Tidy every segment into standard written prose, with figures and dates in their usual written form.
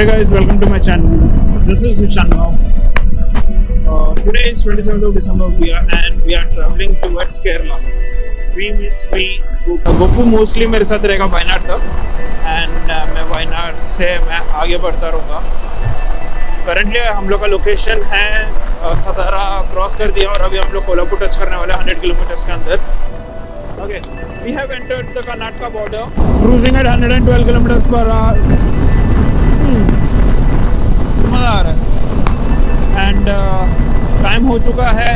Hey guys, welcome to my channel. This is Ishan now. Today is 27th of December we are traveling towards Kerala. We means me. Babu mostly मेरे साथ रहेगा वायनाड तक and मैं वायनाड से मैं आगे बढ़ता रहूँगा. Currently हम लोग का लोकेशन है सतारा क्रॉस कर दिया और अभी हम लोग कोल्हापुर टच करने वाले 100 किलोमीटर्स के अंदर. Okay, we have entered the Karnataka border, cruising at 112 kilometers per hour. मज़ा आ रहा है एंड टाइम हो चुका है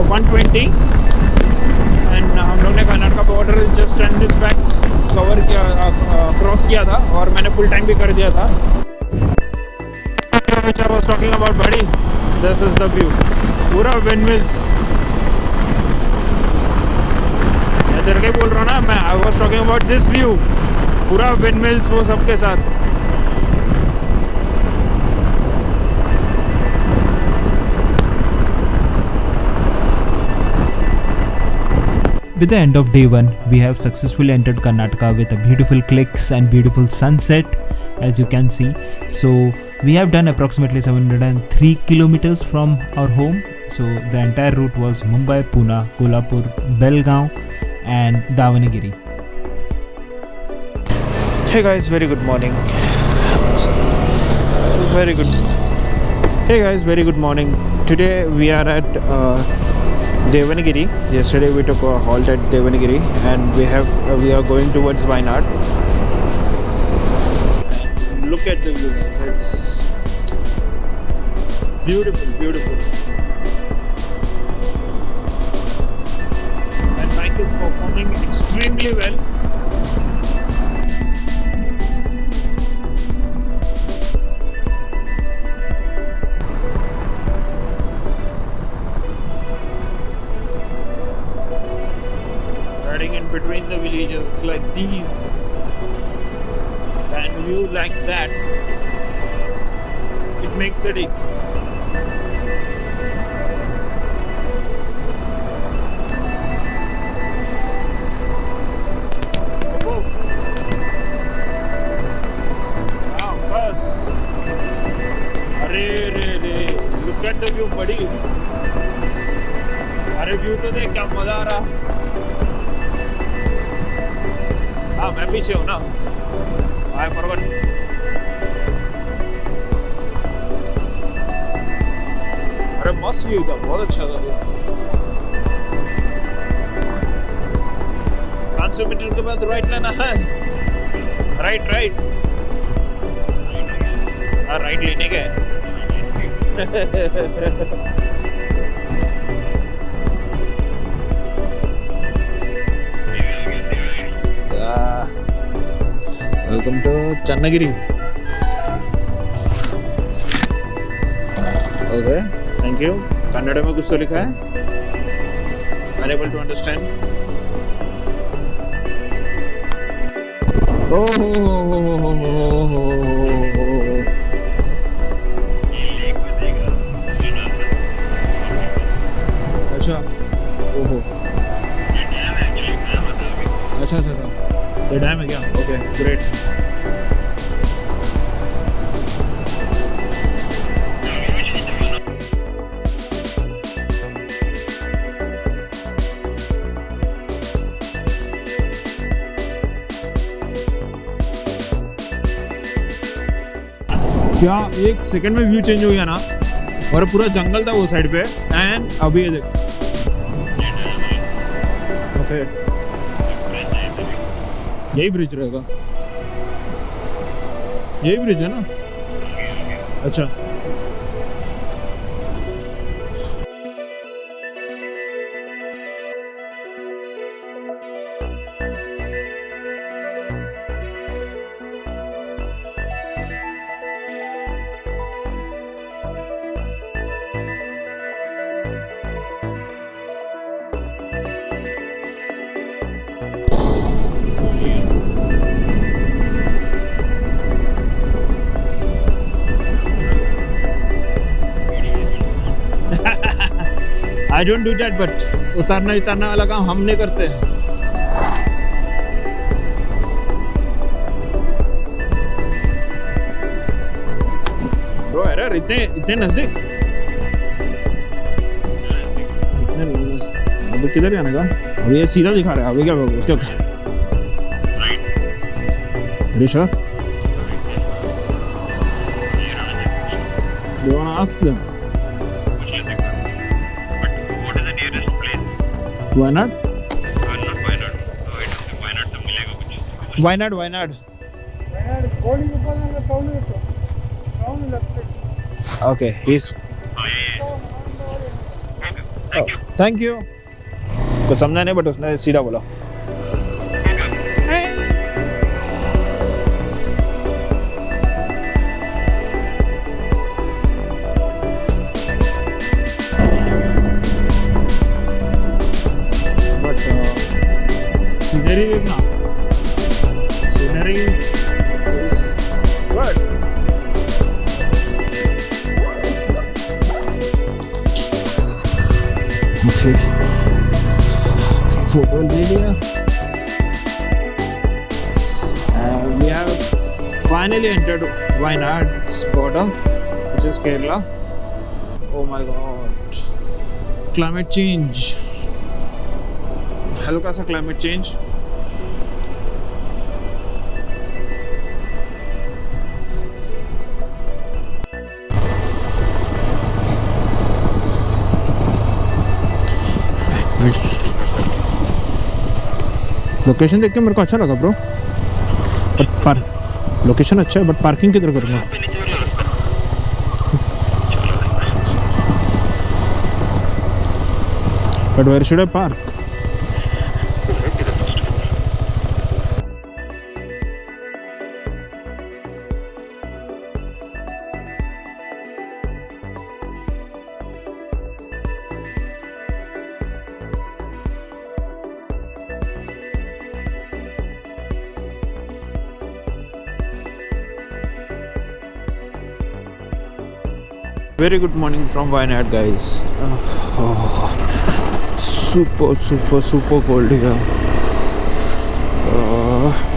1:20 एंड हम लोग ने Karnataka border just 10 minutes back cover किया क्रॉस किया था और मैंने फुल टाइम भी कर दिया था. which I was talking about buddy, this is the view. पूरा windmills. मैं तेरे को बोल रहा हूँ ना, मैं I was talking about this view. पूरा windmills वो सबके साथ. With the end of day 1, we have successfully entered Karnataka with a beautiful cliffs and beautiful sunset, as you can see. So we have done approximately 703 kilometers from our home. So the entire route was Mumbai, Pune, Kolhapur, Gaang and Davanagere. Hey guys, very good morning. Very good morning. Today we are at Davanagere. Yesterday we took a halt at Davanagere and we are going towards Wayanad. Look at the view guys, it's beautiful. And bike is performing extremely well. In between the villages like these and view like that, it makes a day. Oh. Wow, bus. Hare, look at the view buddy. अरे view तो देख क्या मजा आ रहा. हाँ मैं पीछे हूँ ना. I forgot. अरे मस्त व्यू था, बहुत अच्छा था. 500 मीटर के बाद राइट लेना है. राइट हाँ राइट लेने के. Welcome to Channagiri. Okay thank you. Kannada में कुछ तो लिखा है. Unable to understand. अच्छा ओहो अच्छा ये डैम है क्या? Okay great. क्या एक सेकंड में व्यू चेंज हो गया ना. और पूरा जंगल था वो साइड पे एंड अभी ये देख. ओके यही ब्रिज रहेगा. यही ब्रिज है ना. अच्छा I don't do that, but उतारना वाला काम हम नहीं करते हैं. ब्रो एरर इतने इतने नजदीक इतने अभी किधर जाने का अभी ये सीधा दिखा रहा है अभी क्या होगा उसके ऋषा do you want to ask them what is the nearest place? why not Why not? why not okay he's thank you को समझा नहीं बट उसने सीधा बोला बट सीनरी देखना सीनरी गुड ओके फोटो ले लिया we have finally entered Wayanad's border which is Kerala. Oh my god, climate change, हल्का सा climate change. लोकेशन देख के मेरे को अच्छा लगा ब्रो बट लोकेशन अच्छा है बट पार्किंग किधर करूँगा but where should I park Very good morning from Wayanad guys. Super cold here.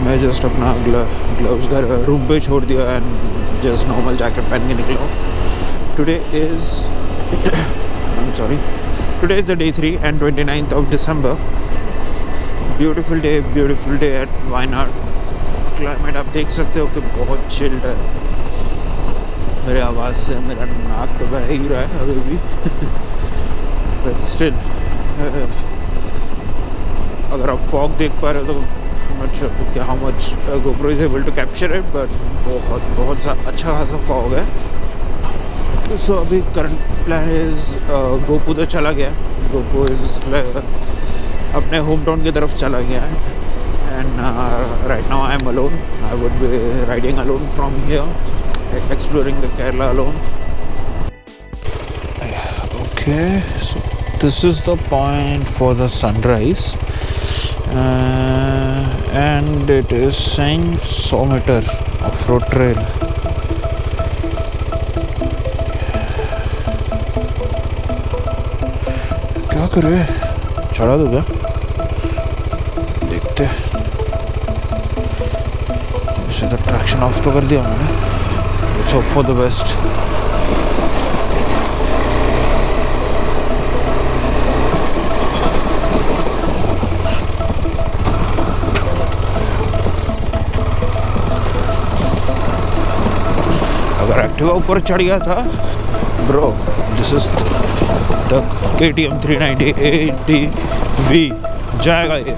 मैं जस्ट अपना ग्लव्स घर रूम पे छोड़ दिया एंड जस्ट नॉर्मल जैकेट पहन के निकला. Today is the day 3 and 29th of December. Beautiful day at Wayanad. Climate आप देख सकते हो कि बहुत chilled है. मेरे आवाज़ से मेरा नाक तो बह ही रहा है अभी भी बट स्टिल अगर आप फॉग देख पा रहे हो तो नॉट श्योर कि how much GoPro is able to capture it but बहुत अच्छा खासा फॉग है. सो अभी करंट प्लान इज गोपू तो चला गया. गोपू इज अपने होम टाउन की तरफ चला गया है and right now I am alone. I would be riding alone from here exploring the Kerala alone. Okay, so this is the point for the sunrise and it is saying 100 meter off-road trail. क्या करे चढ़ा दो क्या देखते इसे तो traction of तो कर दिया मैंने. Let's hope for the best. अगर एक्टिवा ऊपर चढ़ गया था bro this is the KTM390 ADV जाएगा ये.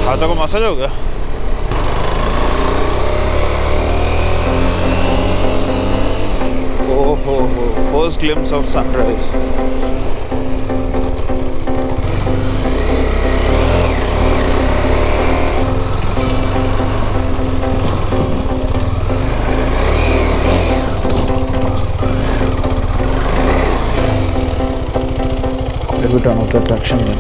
हाथों को मसाज हो गया. ओहो first glimpse of sunrise. Let me turn off the traction then.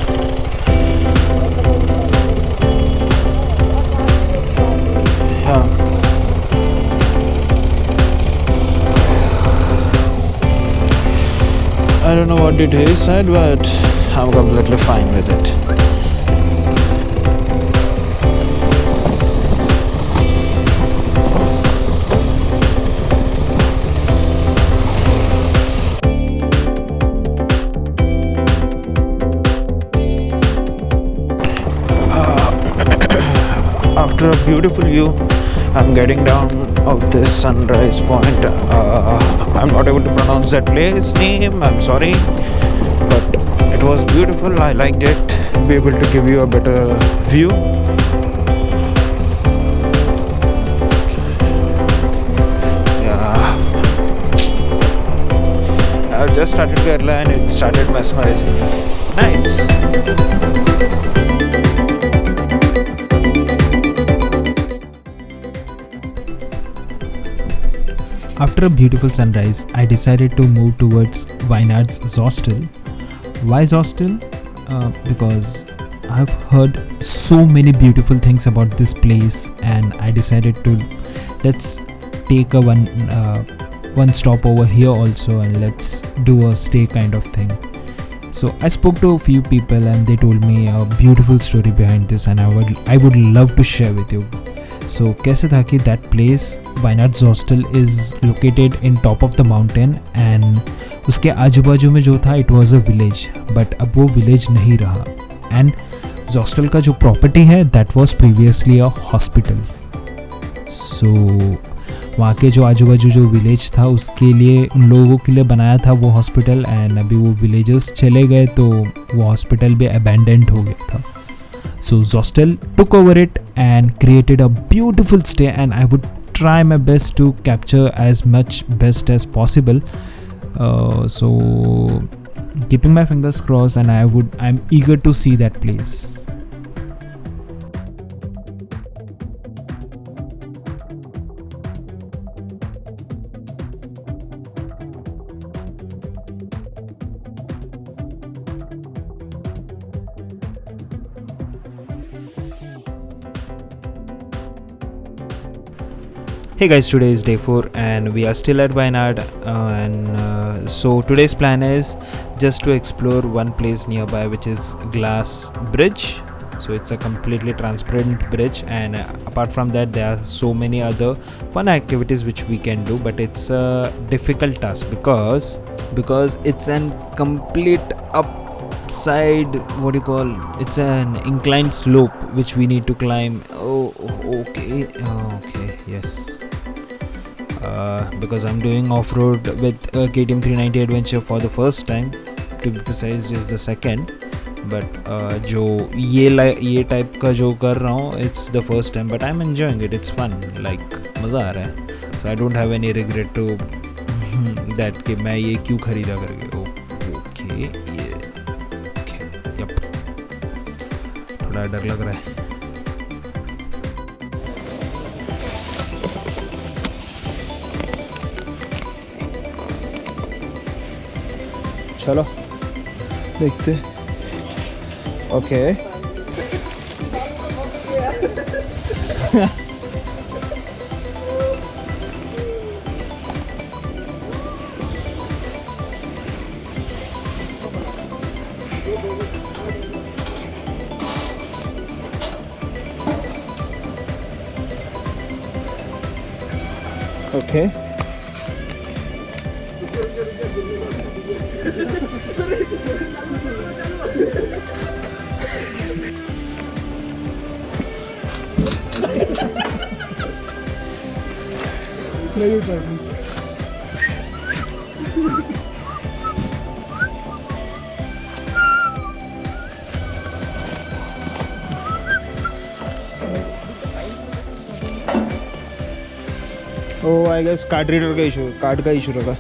did his side, but I'm completely fine with it. After a beautiful view, I'm getting down of this sunrise point. I'm not able to pronounce that place name, I'm sorry, but it was beautiful. I liked it. Be able to give you a better view. Yeah, I've just started Kerala and it started mesmerizing me. Nice. After a beautiful sunrise, I decided to move towards Wayanad's Zostel. Why Zostel? Because I've heard so many beautiful things about this place, and I decided to let's take a one stop over here also, and let's do a stay kind of thing. So I spoke to a few people, and they told me a beautiful story behind this, and I would love to share with you. So कैसे था कि that place Wayanad's hostel is located in top of the mountain, and उसके आजू बाजू में जो था it was a village, but अब वो village नहीं रहा, and hostel का जो property है that was previously a hospital. So वहाँ के जो आजू बाजू जो विलेज था उसके लिए उन लोगों के लिए बनाया था वो हॉस्पिटल, एंड अभी वो विलेजर्स चले गए तो वो हॉस्पिटल भी अबैंडन्ड हो गया था. So Zostel took over it and created a beautiful stay, and I would try my best to capture as much best as possible. So keeping my fingers crossed, and I'm eager to see that place. Hey guys, today is day 4 and we are still at Wayanad, so today's plan is just to explore one place nearby, which is Glass Bridge. So it's a completely transparent bridge, and apart from that there are so many other fun activities which we can do, but it's a difficult task because it's an complete upside, it's an inclined slope which we need to climb. Okay, yes. Because I'm doing off-road with KTM390 Adventure for the first time, to be precise just the second, but जो ये type का जो कर रहा हूँ, it's the first time, but I'm enjoying it. It's fun, like मज़ा आ रहा है. So I don't have any regret to that कि मैं ये क्यों खरीदा करके. Okay, yep. थोड़ा डर लग रहा है. चलो देखते. Okay okay I guess card reader का इशू, कार्ड का इशू रखा.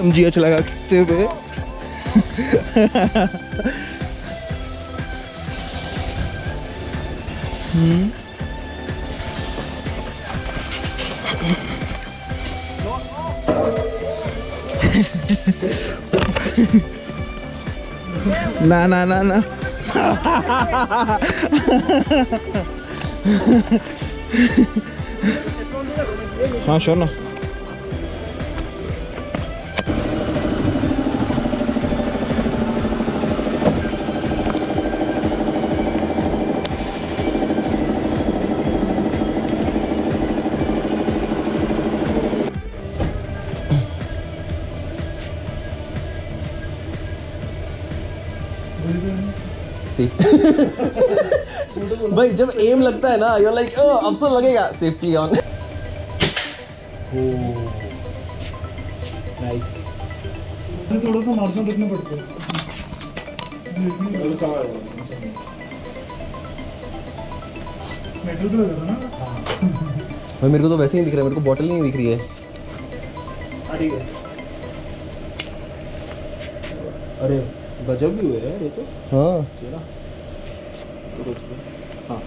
MGH लगा कितने हुए. ना ना ना ना हाँ श्योर ना भाई जब एम लगता है ना, you're like, अब तो लगेगा सेफ्टी ऑन। थोड़ा सा मार्जिन रखना पड़ता है। मेटल तो लगा था ना। भाई मेरे को तो वैसे ही दिख रहा है, मेरे को बॉटल नहीं दिख रही है। ठीक है। अरे गजब भी हुए यार ये तो। हाँ चला हाँ